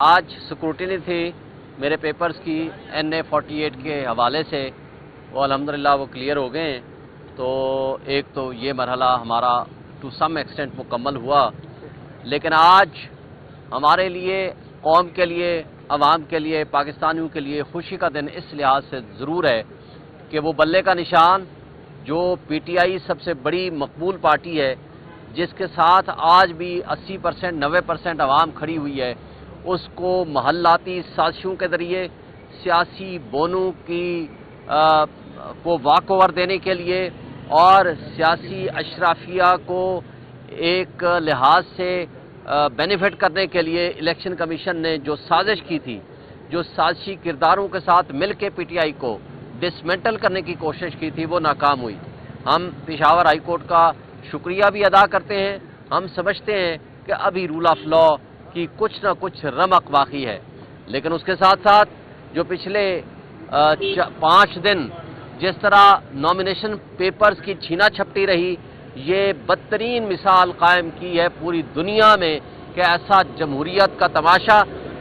آج سکروٹنی تھی میرے پیپرز کی NA-48 کے حوالے سے، وہ الحمدللہ وہ کلیئر ہو گئے ہیں۔ تو ایک تو یہ مرحلہ ہمارا ٹو سم ایکسٹینٹ مکمل ہوا، لیکن آج ہمارے لیے، قوم کے لیے، عوام کے لیے، پاکستانیوں کے لیے خوشی کا دن اس لحاظ سے ضرور ہے کہ وہ بلے کا نشان جو PTI سب سے بڑی مقبول پارٹی ہے، جس کے ساتھ آج بھی 80% 90% عوام کھڑی ہوئی ہے، اس کو محلاتی سازشوں کے ذریعے سیاسی بونوں کو واک اوور دینے کے لیے اور سیاسی اشرافیہ کو ایک لحاظ سے بینیفٹ کرنے کے لیے الیکشن کمیشن نے جو سازش کی تھی، جو سازشی کرداروں کے ساتھ مل کے PTI کو ڈسمنٹل کرنے کی کوشش کی تھی، وہ ناکام ہوئی۔ ہم پشاور ہائی کورٹ کا شکریہ بھی ادا کرتے ہیں۔ ہم سمجھتے ہیں کہ ابھی رول آف لا کی کچھ نہ کچھ رمق باقی ہے، لیکن اس کے ساتھ ساتھ جو پچھلے 5 دن جس طرح نامینیشن پیپرز کی چھینا چھپٹی رہی، یہ بدترین مثال قائم کی ہے پوری دنیا میں کہ ایسا جمہوریت کا تماشا،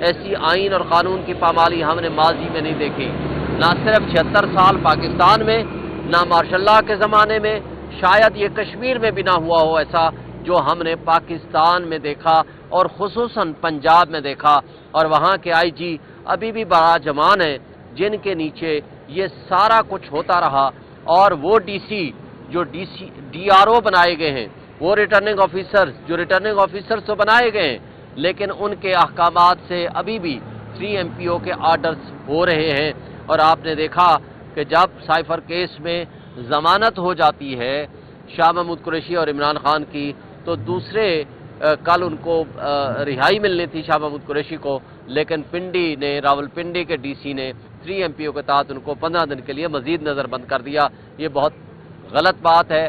ایسی آئین اور قانون کی پامالی ہم نے ماضی میں نہیں دیکھی، نہ صرف 76 سال پاکستان میں، نہ مارشل لاء کے زمانے میں، شاید یہ کشمیر میں بھی نہ ہوا ہو ایسا جو ہم نے پاکستان میں دیکھا اور خصوصاً پنجاب میں دیکھا۔ اور وہاں کے IG ابھی بھی بڑا جوان ہیں جن کے نیچے یہ سارا کچھ ہوتا رہا، اور وہ DC جو DRO بنائے گئے ہیں، وہ ریٹرننگ آفیسرز جو ریٹرننگ آفیسرز تو بنائے گئے ہیں، لیکن ان کے احکامات سے ابھی بھی 3 MPO کے آرڈرز ہو رہے ہیں۔ اور آپ نے دیکھا کہ جب سائفر کیس میں ضمانت ہو جاتی ہے شاہ محمود قریشی اور عمران خان کی، تو دوسرے کل ان کو رہائی ملنی تھی شاہ محمود قریشی کو، لیکن پنڈی نے، راول پنڈی کے DC نے 3 MPO کے تحت ان کو 15 دن کے لیے مزید نظر بند کر دیا۔ یہ بہت غلط بات ہے،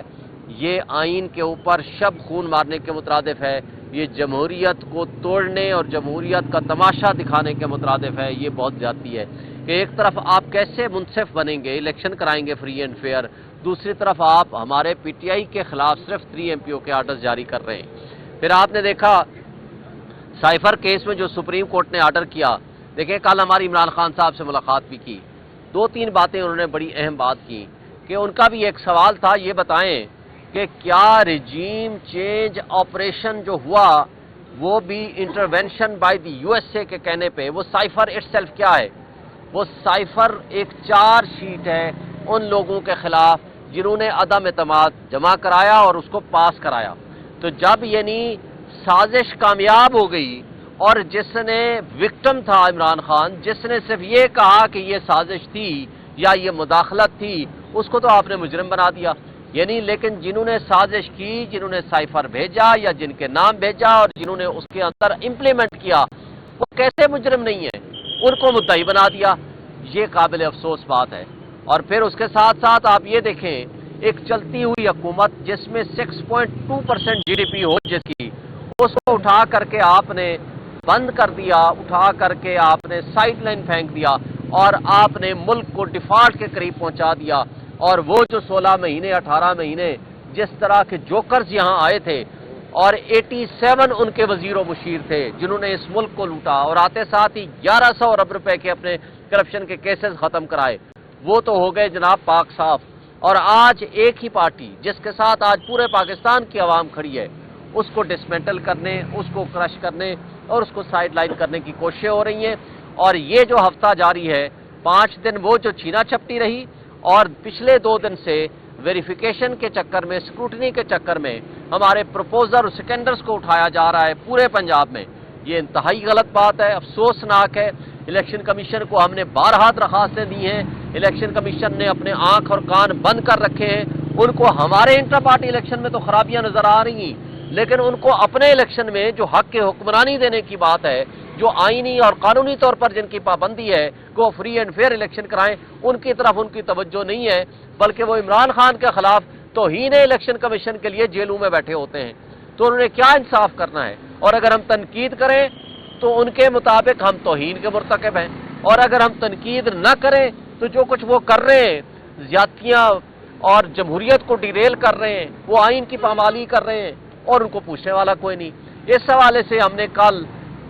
یہ آئین کے اوپر شب خون مارنے کے مترادف ہے، یہ جمہوریت کو توڑنے اور جمہوریت کا تماشا دکھانے کے مترادف ہے، یہ بہت زیادتی ہے کہ ایک طرف آپ کیسے منصف بنیں گے، الیکشن کرائیں گے فری اینڈ فیئر، دوسری طرف آپ ہمارے PTI کے خلاف صرف 3 MPO کے آرڈرز جاری کر رہے ہیں۔ پھر آپ نے دیکھا سائفر کیس میں جو سپریم کورٹ نے آرڈر کیا، دیکھیں کل ہماری عمران خان صاحب سے ملاقات بھی کی، 2-3 باتیں انہوں نے بڑی اہم بات کی کہ ان کا بھی ایک سوال تھا، یہ بتائیں کہ کیا رجیم چینج آپریشن جو ہوا وہ بھی انٹرونشن بائی دی USA کے کہنے پہ، وہ سائفر اٹ سیلف کیا ہے؟ وہ سائفر ایک چارج شیٹ ہے ان لوگوں کے خلاف جنہوں نے عدم اعتماد جمع کرایا اور اس کو پاس کرایا۔ تو جب یعنی سازش کامیاب ہو گئی اور جس نے وکٹم تھا عمران خان، جس نے صرف یہ کہا کہ یہ سازش تھی یا یہ مداخلت تھی، اس کو تو آپ نے مجرم بنا دیا، یعنی لیکن جنہوں نے سازش کی، جنہوں نے سائفر بھیجا یا جن کے نام بھیجا اور جنہوں نے اس کے اندر امپلیمنٹ کیا، وہ کیسے مجرم نہیں ہیں؟ ان کو مدعی بنا دیا۔ یہ قابل افسوس بات ہے۔ اور پھر اس کے ساتھ ساتھ آپ یہ دیکھیں، ایک چلتی ہوئی حکومت جس میں 6.2% GDP ہو، جس کی اس کو اٹھا کر کے آپ نے بند کر دیا، اٹھا کر کے آپ نے سائیڈ لائن پھینک دیا اور آپ نے ملک کو ڈیفالٹ کے قریب پہنچا دیا۔ اور وہ جو 16 مہینے 18 مہینے جس طرح کے جوکرز یہاں آئے تھے اور 87 ان کے وزیر و مشیر تھے جنہوں نے اس ملک کو لوٹا اور آتے ساتھ ہی 1100 ارب روپے کے اپنے کرپشن کے کیسز ختم کرائے، وہ تو ہو گئے جناب پاک صاف۔ اور آج ایک ہی پارٹی جس کے ساتھ آج پورے پاکستان کی عوام کھڑی ہے، اس کو ڈسمنٹل کرنے، اس کو کرش کرنے اور اس کو سائیڈ لائن کرنے کی کوششیں ہو رہی ہیں۔ اور یہ جو ہفتہ جاری ہے، 5 دن وہ جو چھینا چھپٹی رہی اور پچھلے 2 دن سے ویریفیکیشن کے چکر میں، اسکروٹنی کے چکر میں ہمارے پروپوزر اور سیکنڈرز کو اٹھایا جا رہا ہے پورے پنجاب میں، یہ انتہائی غلط بات ہے، افسوسناک ہے۔ الیکشن کمیشن کو ہم نے بارہا درخواستیں دی ہیں، الیکشن کمیشن نے اپنے آنکھ اور کان بند کر رکھے ہیں، ان کو ہمارے انٹر پارٹی الیکشن میں تو خرابیاں نظر آ رہی ہیں، لیکن ان کو اپنے الیکشن میں جو حق کے حکمرانی دینے کی بات ہے، جو آئینی اور قانونی طور پر جن کی پابندی ہے کہ وہ فری اینڈ فیئر الیکشن کرائیں، ان کی طرف ان کی توجہ نہیں ہے، بلکہ وہ عمران خان کے خلاف توہین الیکشن کمیشن کے لیے جیلوں میں بیٹھے ہوتے ہیں۔ تو انہوں نے کیا انصاف کرنا ہے؟ اور اگر ہم تنقید کریں تو ان کے مطابق ہم توہین کے مرتکب ہیں، اور اگر ہم تنقید نہ کریں تو جو کچھ وہ کر رہے ہیں، زیادتیاں اور جمہوریت کو ڈیریل کر رہے ہیں، وہ آئین کی پامالی کر رہے ہیں اور ان کو پوچھنے والا کوئی نہیں۔ اس حوالے سے ہم نے کل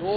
2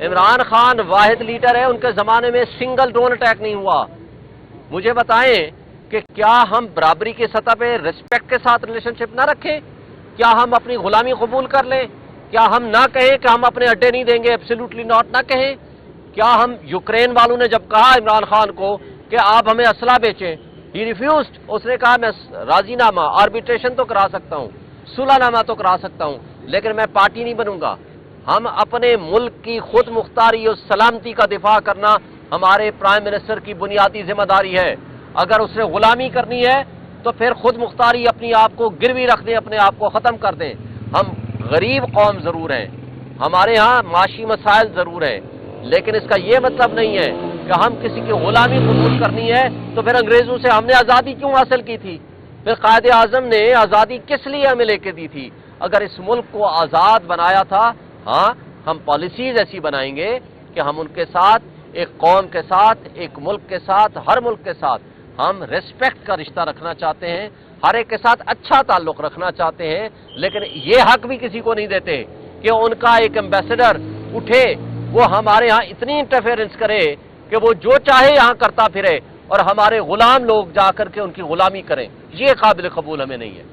عمران خان واحد لیڈر ہے، ان کے زمانے میں سنگل ڈرون اٹیک نہیں ہوا۔ مجھے بتائیں کہ کیا ہم برابری کی سطح پہ ریسپیکٹ کے ساتھ ریلیشن شپ نہ رکھیں؟ کیا ہم اپنی غلامی قبول کر لیں؟ کیا ہم نہ کہیں کہ ہم اپنے اڈے نہیں دیں گے؟ ایبسلیوٹلی ناٹ نہ کہیں؟ کیا ہم یوکرین والوں نے جب کہا عمران خان کو کہ آپ ہمیں اسلحہ بیچیں، ہی ریفیوزڈ، اس نے کہا میں راضی نامہ آربیٹریشن تو کرا سکتا ہوں، صلح نامہ تو کرا سکتا ہوں، لیکن میں پارٹی نہیں بنوں گا۔ ہم اپنے ملک کی خود مختاری اور سلامتی کا دفاع کرنا ہمارے پرائم منسٹر کی بنیادی ذمہ داری ہے۔ اگر اس نے غلامی کرنی ہے تو پھر خود مختاری اپنی آپ کو گروی رکھ دیں، اپنے آپ کو ختم کر دیں۔ ہم غریب قوم ضرور ہیں، ہمارے ہاں معاشی مسائل ضرور ہیں، لیکن اس کا یہ مطلب نہیں ہے کہ ہم کسی کی غلامی قبول کرنی ہے تو پھر انگریزوں سے ہم نے آزادی کیوں حاصل کی تھی؟ پھر قائد اعظم نے آزادی کس لیے ہمیں لے کے دی تھی؟ اگر اس ملک کو آزاد بنایا تھا، ہاں ہم پالیسیز ایسی بنائیں گے کہ ہم ان کے ساتھ، ایک قوم کے ساتھ، ایک ملک کے ساتھ، ہر ملک کے ساتھ ہم ریسپیکٹ کا رشتہ رکھنا چاہتے ہیں، ہر ایک کے ساتھ اچھا تعلق رکھنا چاہتے ہیں، لیکن یہ حق بھی کسی کو نہیں دیتے کہ ان کا ایک ایمبیسڈر اٹھے، وہ ہمارے ہاں اتنی انٹرفیئرنس کرے کہ وہ جو چاہے یہاں کرتا پھرے اور ہمارے غلام لوگ جا کر کے ان کی غلامی کریں۔ یہ قابل قبول ہمیں نہیں ہے۔